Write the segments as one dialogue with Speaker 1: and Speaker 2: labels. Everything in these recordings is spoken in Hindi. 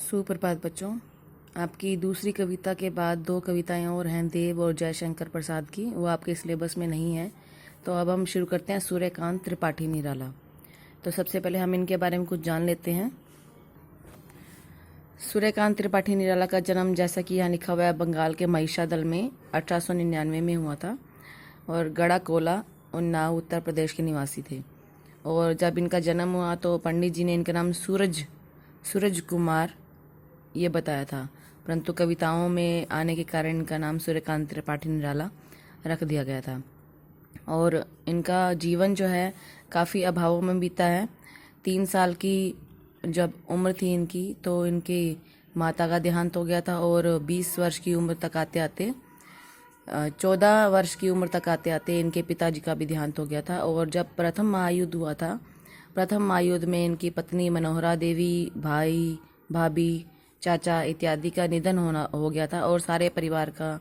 Speaker 1: सुप्रभात बच्चों। आपकी दूसरी कविता के बाद दो कविताएं और हैं देव और जयशंकर प्रसाद की, वो आपके सिलेबस में नहीं है। तो अब हम शुरू करते हैं सूर्यकांत त्रिपाठी निराला। तो सबसे पहले हम इनके बारे में कुछ जान लेते हैं। सूर्यकांत त्रिपाठी निराला का जन्म, जैसा कि यहाँ लिखा हुआ है, बंगाल के महिषादल में 1899 में हुआ था और गढ़ाकोला, उन्नाव, उत्तर प्रदेश के निवासी थे। और जब इनका जन्म हुआ तो पंडित जी ने इनका नाम सूरज कुमार ये बताया था, परंतु कविताओं में आने के कारण इनका नाम सूर्यकांत त्रिपाठी निराला रख दिया गया था। और इनका जीवन जो है काफ़ी अभावों में बीता है। 3 साल की जब उम्र थी इनकी तो इनकी माता का देहांत हो गया था और 20 वर्ष की उम्र तक आते आते 14 वर्ष की उम्र तक आते आते इनके पिताजी का भी देहांत हो गया था। और जब प्रथम महायुद्ध हुआ था, प्रथम महायुद्ध में इनकी पत्नी मनोहरा देवी, भाई, भाभी, चाचा इत्यादि का निधन हो गया था और सारे परिवार का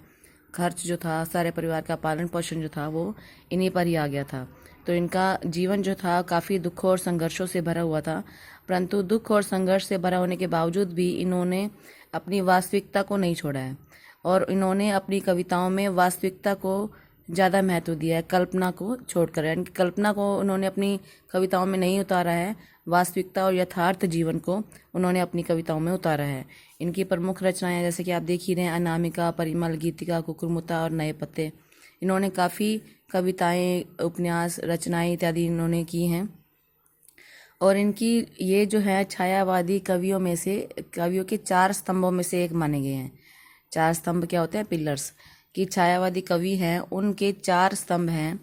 Speaker 1: खर्च जो था, सारे परिवार का पालन पोषण जो था वो इन्हीं पर ही आ गया था। तो इनका जीवन जो था काफ़ी दुखों और संघर्षों से भरा हुआ था, परंतु दुख और संघर्ष से भरा होने के बावजूद भी इन्होंने अपनी वास्तविकता को नहीं छोड़ा है और इन्होंने अपनी कविताओं में वास्तविकता को ज़्यादा महत्व दिया है, कल्पना को छोड़कर। यानी कि कल्पना को उन्होंने अपनी कविताओं में नहीं उतारा है, वास्तविकता और यथार्थ जीवन को उन्होंने अपनी कविताओं में उतारा है। इनकी प्रमुख रचनाएं जैसे कि आप देख ही रहे हैं, अनामिका, परिमल, गीतिका, कुकुरमुत्ता और नए पत्ते। इन्होंने काफ़ी कविताएं, उपन्यास, रचनाएं इत्यादि इन्होंने की हैं। और इनकी ये जो है छायावादी कवियों में से, कवियों के 4 स्तंभों में से एक माने गए हैं। 4 स्तंभ क्या होते हैं? पिलर्स। कि छायावादी कवि हैं उनके 4 स्तंभ हैं।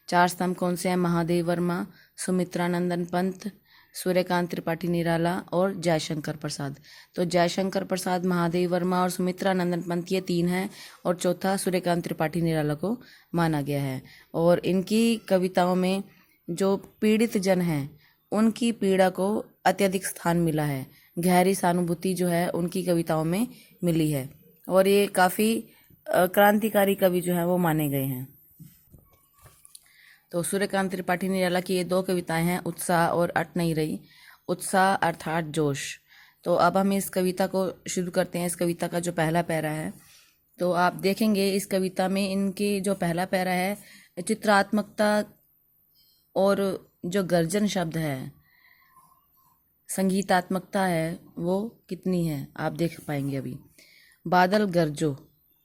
Speaker 1: 4 स्तंभ कौन से हैं? महादेव वर्मा, सुमित्रानंदन पंत, सूर्यकांत त्रिपाठी निराला और जयशंकर प्रसाद। तो जयशंकर प्रसाद, महादेव वर्मा और सुमित्रानंदन पंत ये 3 हैं और चौथा सूर्यकांत त्रिपाठी निराला को माना गया है। और इनकी कविताओं में जो पीड़ित जन हैं उनकी पीड़ा को अत्यधिक स्थान मिला है, गहरी सहानुभूति जो है उनकी कविताओं में मिली है और ये काफ़ी क्रांतिकारी कवि जो है वो माने गए हैं। तो सूर्यकांत त्रिपाठी निराला की ये 2 कविताएं हैं, उत्साह और अट नहीं रही। उत्साह अर्थात जोश। तो अब हम इस कविता को शुरू करते हैं। इस कविता का जो पहला पैरा है, तो आप देखेंगे इस कविता में इनके जो पहला पैरा है, चित्रात्मकता और जो गर्जन शब्द है, संगीतात्मकता है, वो कितनी है आप देख पाएंगे अभी। बादल गरजो,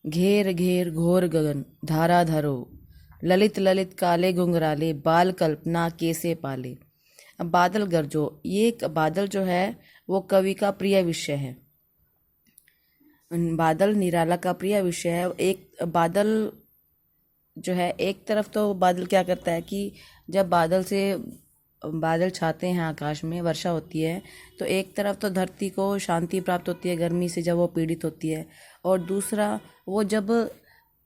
Speaker 1: घेर घेर घोर गगन, धारा धरो, ललित ललित काले घुंघराले, बाल कल्पना कैसे पाले। अब बादल गरजो, ये बादल जो है वो कवि का प्रिय विषय है। बादल निराला का प्रिय विषय है। एक बादल जो है, एक तरफ तो बादल क्या करता है कि जब बादल छाते हैं आकाश में, वर्षा होती है, तो एक तरफ तो धरती को शांति प्राप्त होती है गर्मी से जब वो पीड़ित होती है, और दूसरा वो जब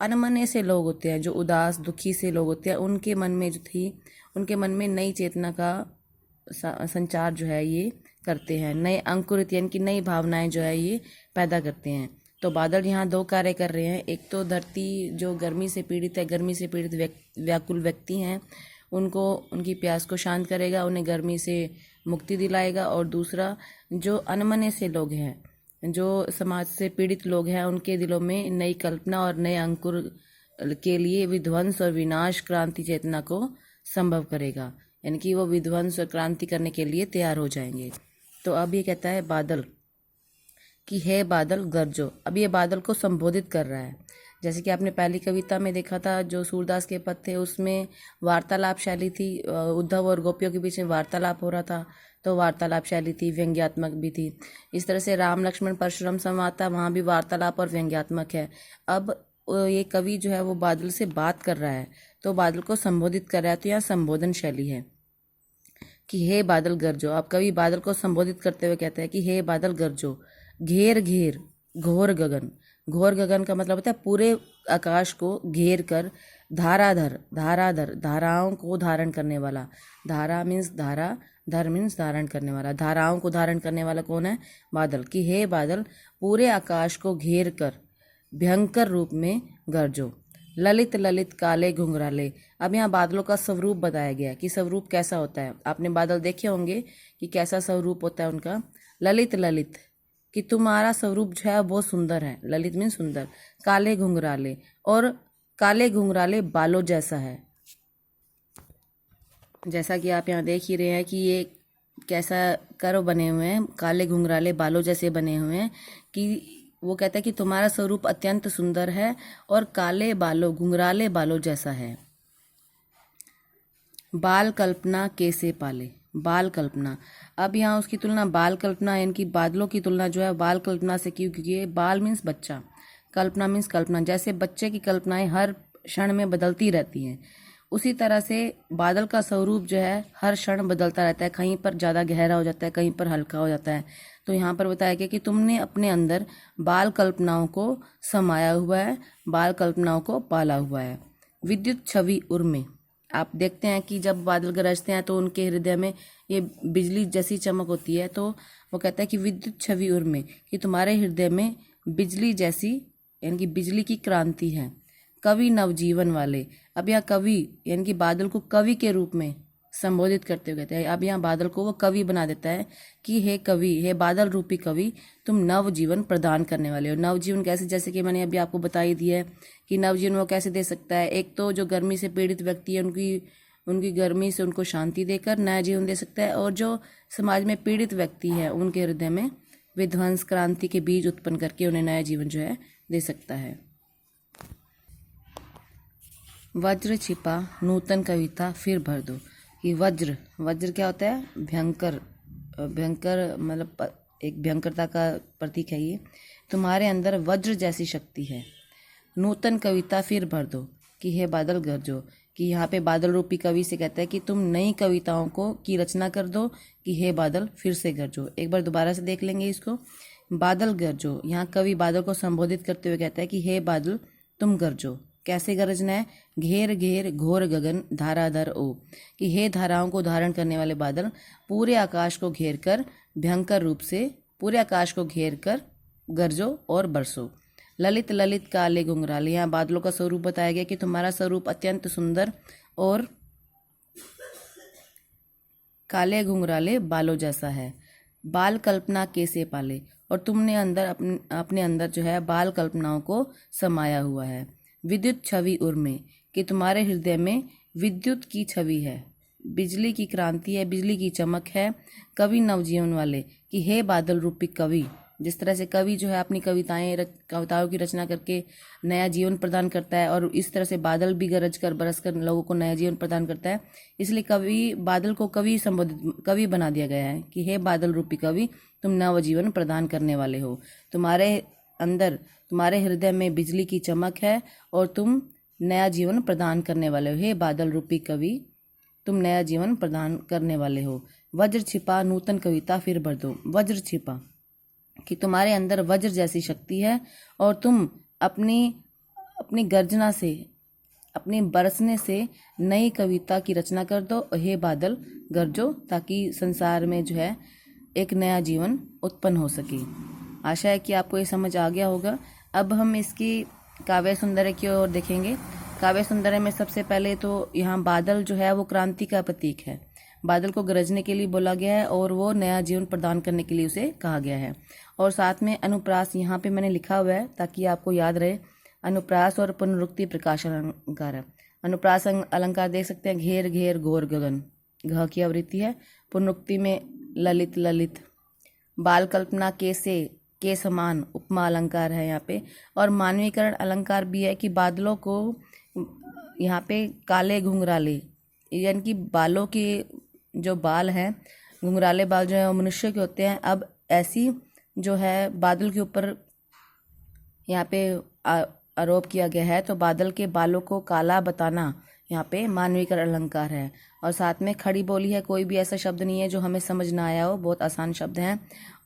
Speaker 1: अनमने से लोग होते हैं, जो उदास दुखी से लोग होते हैं, उनके मन में जो थी, उनके मन में नई चेतना का संचार जो है ये करते हैं, नए अंकुरित यानी कि नई भावनाएं जो है ये पैदा करते हैं। तो बादल यहाँ 2 कार्य कर रहे हैं। एक तो धरती जो गर्मी से पीड़ित है, गर्मी से पीड़ित व्याकुल व्यक्ति हैं, उनको उनकी प्यास को शांत करेगा, उन्हें गर्मी से मुक्ति दिलाएगा। और दूसरा जो अनमने से लोग हैं, जो समाज से पीड़ित लोग हैं, उनके दिलों में नई कल्पना और नए अंकुर के लिए विध्वंस और विनाश क्रांति चेतना को संभव करेगा, यानी कि वो विध्वंस और क्रांति करने के लिए तैयार हो जाएंगे। तो अब ये कहता है बादल कि हे बादल गरजो। अब ये बादल को संबोधित कर रहा है। जैसे कि आपने पहली कविता में देखा था, जो सूरदास के पद थे, उसमें वार्तालाप शैली थी, उद्धव और गोपियों के बीच में वार्तालाप हो रहा था, तो वार्तालाप शैली थी, व्यंग्यात्मक भी थी। इस तरह से राम लक्ष्मण परशुराम संवाद था, वहाँ भी वार्तालाप और व्यंग्यात्मक है। अब ये कवि जो है वो बादल से बात कर रहा है, तो बादल को संबोधित कर रहा है, तो यहाँ संबोधन शैली है कि हे बादल गरजो। अब कवि बादल को संबोधित करते हुए कहते हैं कि हे बादल गरजो, घेर घेर घोर गगन। घोर गगन का मतलब होता है पूरे आकाश को घेर कर, धाराधर, धाराओं को धारण करने वाला। धारा मीन्स धारा, धर मीन्स धारण करने वाला। धाराओं को धारण करने वाला कौन है? बादल। कि हे बादल, पूरे आकाश को घेर कर भयंकर रूप में गरजो, ललित ललित काले घुंघराले। अब यहाँ बादलों का स्वरूप बताया गया कि स्वरूप कैसा होता है। आपने बादल देखे होंगे कि कैसा स्वरूप होता है उनका। ललित ललित कि तुम्हारा स्वरूप जो है वो सुंदर है। ललित मीन सुंदर। काले घुंघराले, और काले घुंघराले बालों जैसा है। जैसा कि आप यहाँ देख ही रहे हैं कि ये कैसा कर्व बने हुए हैं, काले घुंघराले बालों जैसे बने हुए हैं, कि वो कहता है कि तुम्हारा स्वरूप अत्यंत सुंदर है और काले बालों, घुंघराले बालों जैसा है। बाल कल्पना कैसे पाले। बाल कल्पना, अब यहाँ उसकी तुलना बाल कल्पना इनकी बादलों की तुलना जो है बाल कल्पना से क्यों, क्योंकि बाल मीन्स बच्चा, कल्पना मीन्स कल्पना। जैसे बच्चे की कल्पनाएं हर क्षण में बदलती रहती हैं, उसी तरह से बादल का स्वरूप जो है हर क्षण बदलता रहता है। कहीं पर ज़्यादा गहरा हो जाता है, कहीं पर हल्का हो जाता है। तो यहाँ पर बताया गया कि तुमने अपने अंदर बाल कल्पनाओं को समाया हुआ है, बाल कल्पनाओं को पाला हुआ है। विद्युत छवि उर्मे, आप देखते हैं कि जब बादल गरजते हैं तो उनके हृदय में ये बिजली जैसी चमक होती है। तो वो कहता है कि विद्युत छवि उर्मे, कि तुम्हारे हृदय में बिजली जैसी, यानी कि बिजली की क्रांति है। कवि नवजीवन वाले, अब यहाँ कवि यानी कि बादल को कवि के रूप में संबोधित करते हुए कहते हैं। अब यहाँ बादल को वो कवि बना देता है कि हे कवि, हे बादल रूपी कवि, तुम नवजीवन प्रदान करने वाले हो। नवजीवन कैसे, जैसे कि मैंने अभी आपको बता ही दिया है कि नवजीवन वो कैसे दे सकता है। एक तो जो गर्मी से पीड़ित व्यक्ति है उनकी गर्मी से उनको शांति देकर नया जीवन दे सकता है, और जो समाज में पीड़ित व्यक्ति है उनके हृदय में विध्वंस क्रांति के बीज उत्पन्न करके उन्हें नया जीवन जो है दे सकता है। वज्र छिपा नूतन कविता फिर भर दो, कि वज्र, वज्र क्या होता है, भयंकर, भयंकर मतलब एक भयंकरता का प्रतीक है ये। तुम्हारे अंदर वज्र जैसी शक्ति है। नूतन कविता फिर भर दो, कि हे बादल गरजो, कि यहाँ पे बादल रूपी कवि से कहता है कि तुम नई कविताओं को की रचना कर दो, कि हे बादल फिर से गरजो। एक बार दोबारा से देख लेंगे इसको। बादल गरजो, यहाँ कवि बादल को संबोधित करते हुए कहता है कि हे बादल तुम गरजो। कैसे गरजना है, घेर घेर घोर गगन धाराधर ओ, कि हे धाराओं को धारण करने वाले बादल, पूरे आकाश को घेर कर भयंकर रूप से, पूरे आकाश को घेर कर गरजो और बरसो। ललित ललित काले घुंघराले, यहाँ बादलों का स्वरूप बताया गया कि तुम्हारा स्वरूप अत्यंत सुंदर और काले घुंघराले बालों जैसा है। बाल कल्पना कैसे पाले, और तुमने अंदर अपने अंदर जो है बाल कल्पनाओं को समाया हुआ है। विद्युत छवि उर्मे, कि तुम्हारे हृदय में विद्युत की छवि है, बिजली की क्रांति है, बिजली की चमक है। कवि नवजीवन वाले, कि हे बादल रूपी कवि, जिस तरह से कवि जो है अपनी कविताओं की रचना करके नया जीवन प्रदान करता है, और इस तरह से बादल भी गरज कर बरस कर लोगों को नया जीवन प्रदान करता है, इसलिए कवि बादल को कवि बना दिया गया है कि हे बादल रूपी कवि, तुम नव जीवन प्रदान करने वाले हो। तुम्हारे अंदर, तुम्हारे हृदय में बिजली की चमक है और तुम नया जीवन प्रदान करने वाले हो। हे बादल रूपी कवि, तुम नया जीवन प्रदान करने वाले हो। वज्र छिपा नूतन कविता फिर भर दो। वज्र छिपा, कि तुम्हारे अंदर वज्र जैसी शक्ति है और तुम अपनी गर्जना से, अपने बरसने से नई कविता की रचना कर दो। हे बादल गरजो, ताकि संसार में जो है एक नया जीवन उत्पन्न हो सके। आशा है कि आपको ये समझ आ गया होगा। अब हम इसकी काव्य सुंदर्य की ओर देखेंगे। काव्य सुंदर्य में सबसे पहले तो यहाँ बादल जो है वो क्रांति का प्रतीक है। बादल को गरजने के लिए बोला गया है और वो नया जीवन प्रदान करने के लिए उसे कहा गया है। और साथ में अनुप्रास यहाँ पे मैंने लिखा हुआ है ताकि आपको याद रहे। अनुप्रास और पुनरुक्ति प्रकाश अलंकार है। अनुप्रास अलंकार देख सकते हैं, घेर घेर घोर गगन, घ की आवृत्ति है। पुनरुक्ति में ललित ललित। बाल कल्पना के समान उपमा अलंकार है यहाँ पे। और मानवीकरण अलंकार भी है कि बादलों को यहाँ पे काले घुंघराले, यानी कि बालों के जो बाल हैं, घुंघराले बाल जो है मनुष्य के होते हैं। अब ऐसी जो है बादल के ऊपर यहाँ पे आरोप किया गया है, तो बादल के बालों को काला बताना यहाँ पे मानवीकरण अलंकार है। और साथ में खड़ी बोली है, कोई भी ऐसा शब्द नहीं है जो हमें समझ ना आया हो, बहुत आसान शब्द हैं।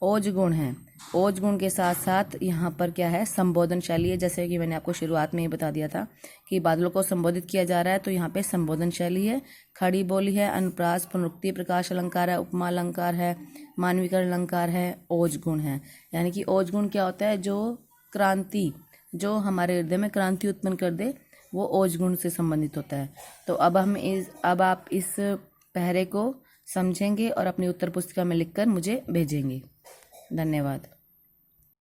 Speaker 1: ओज गुण है, ओज गुण के साथ साथ यहाँ पर क्या है, संबोधन शैली है। जैसे कि मैंने आपको शुरुआत में ही बता दिया था कि बादलों को संबोधित किया जा रहा है, तो यहाँ पे संबोधन शैली है, खड़ी बोली है, अनुप्रास, पुनरुक्ति प्रकाश अलंकार है, उपमा अलंकार है, मानवीकरण अलंकार है, ओज गुण है। यानी कि ओज गुण क्या होता है, जो क्रांति, जो हमारे हृदय में क्रांति उत्पन्न कर दे, वो ओज गुण से संबंधित होता है। तो अब आप इस पहरे को समझेंगे और अपनी उत्तर पुस्तिका में लिखकर मुझे भेजेंगे। धन्यवाद।